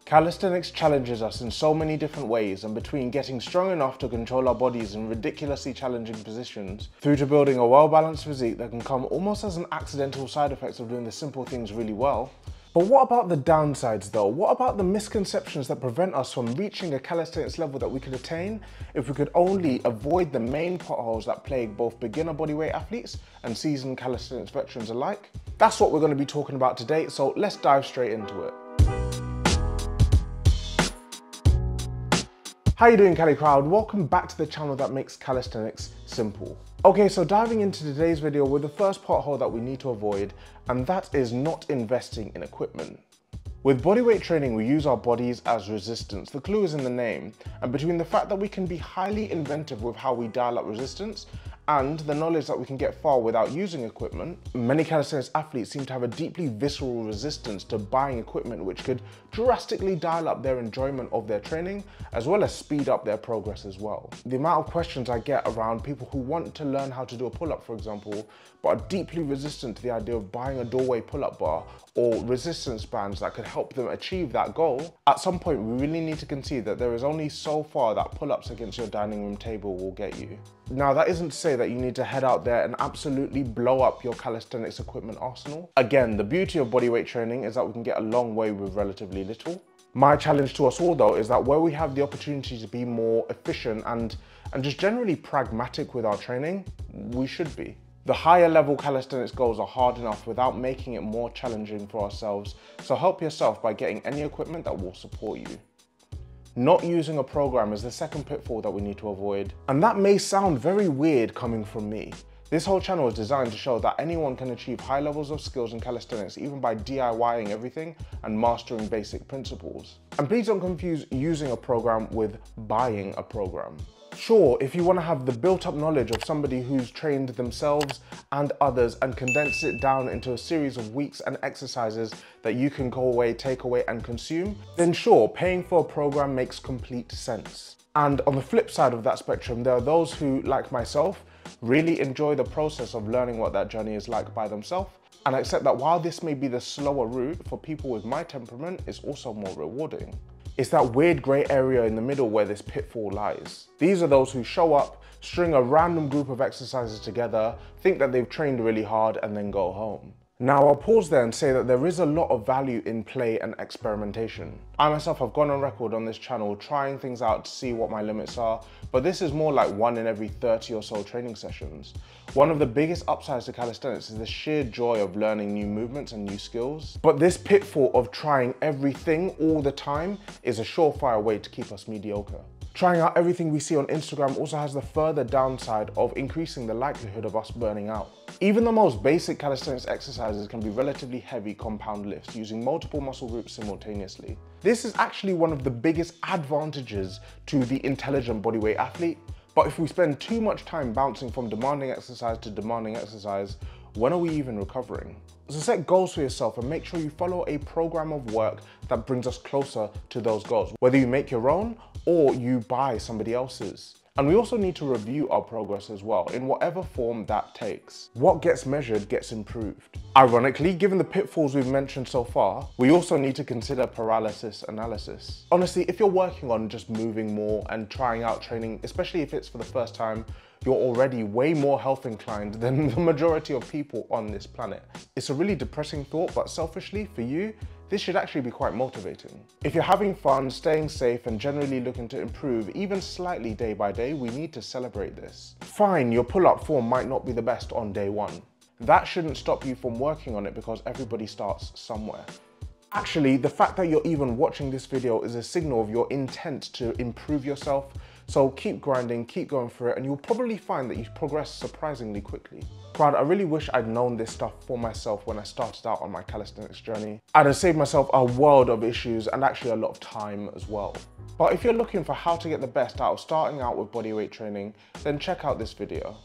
Calisthenics challenges us in so many different ways, and between getting strong enough to control our bodies in ridiculously challenging positions, through to building a well-balanced physique that can come almost as an accidental side effect of doing the simple things really well. But what about the downsides though? What about the misconceptions that prevent us from reaching a calisthenics level that we could attain if we could only avoid the main potholes that plague both beginner bodyweight athletes and seasoned calisthenics veterans alike? That's what we're going to be talking about today, so let's dive straight into it. How you doing, Cali Crowd? Welcome back to the channel that makes calisthenics simple. Okay, so diving into today's video with the first pothole that we need to avoid, and that is not investing in equipment. With bodyweight training, we use our bodies as resistance. The clue is in the name, and between the fact that we can be highly inventive with how we dial up resistance and the knowledge that we can get far without using equipment, many calisthenics athletes seem to have a deeply visceral resistance to buying equipment which could drastically dial up their enjoyment of their training as well as speed up their progress as well. The amount of questions I get around people who want to learn how to do a pull-up, for example, but are deeply resistant to the idea of buying a doorway pull-up bar or resistance bands that could help them achieve that goal, at some point we really need to concede that there is only so far that pull-ups against your dining room table will get you. Now, that isn't to say that you need to head out there and absolutely blow up your calisthenics equipment arsenal. Again, the beauty of bodyweight training is that we can get a long way with relatively little. My challenge to us all though is that where we have the opportunity to be more efficient and just generally pragmatic with our training, we should be. The higher level calisthenics goals are hard enough without making it more challenging for ourselves, so help yourself by getting any equipment that will support you. Not using a program is the second pitfall that we need to avoid. And that may sound very weird coming from me. This whole channel is designed to show that anyone can achieve high levels of skills in calisthenics even by DIYing everything and mastering basic principles. And please don't confuse using a program with buying a program. Sure, if you want to have the built-up knowledge of somebody who's trained themselves and others and condense it down into a series of weeks and exercises that you can go away, take away and consume, then sure, paying for a program makes complete sense. And on the flip side of that spectrum, there are those who, like myself, really enjoy the process of learning what that journey is like by themselves and accept that while this may be the slower route, for people with my temperament, it's also more rewarding. It's that weird grey area in the middle where this pitfall lies. These are those who show up, string a random group of exercises together, think that they've trained really hard and then go home. Now I'll pause there and say that there is a lot of value in play and experimentation. I myself have gone on record on this channel trying things out to see what my limits are, but this is more like 1 in every 30 or so training sessions. One of the biggest upsides to calisthenics is the sheer joy of learning new movements and new skills. But this pitfall of trying everything all the time is a surefire way to keep us mediocre. Trying out everything we see on Instagram also has the further downside of increasing the likelihood of us burning out. Even the most basic calisthenics exercises can be relatively heavy compound lifts using multiple muscle groups simultaneously. This is actually one of the biggest advantages to the intelligent bodyweight athlete, but if we spend too much time bouncing from demanding exercise to demanding exercise, when are we even recovering? So set goals for yourself and make sure you follow a program of work that brings us closer to those goals, whether you make your own or you buy somebody else's. And we also need to review our progress as well, in whatever form that takes. What gets measured gets improved. Ironically, given the pitfalls we've mentioned so far, we also need to consider paralysis analysis. Honestly, if you're working on just moving more and trying out training, especially if it's for the first time, you're already way more health inclined than the majority of people on this planet. It's a really depressing thought, but selfishly for you, this should actually be quite motivating. If you're having fun, staying safe and generally looking to improve even slightly day by day, we need to celebrate this. Fine, your pull-up form might not be the best on day one. That shouldn't stop you from working on it because everybody starts somewhere. Actually, the fact that you're even watching this video is a signal of your intent to improve yourself. So keep grinding, keep going for it, and you'll probably find that you progress surprisingly quickly. Crowd, I really wish I'd known this stuff for myself when I started out on my calisthenics journey. I'd have saved myself a world of issues and actually a lot of time as well. But if you're looking for how to get the best out of starting out with bodyweight training, then check out this video.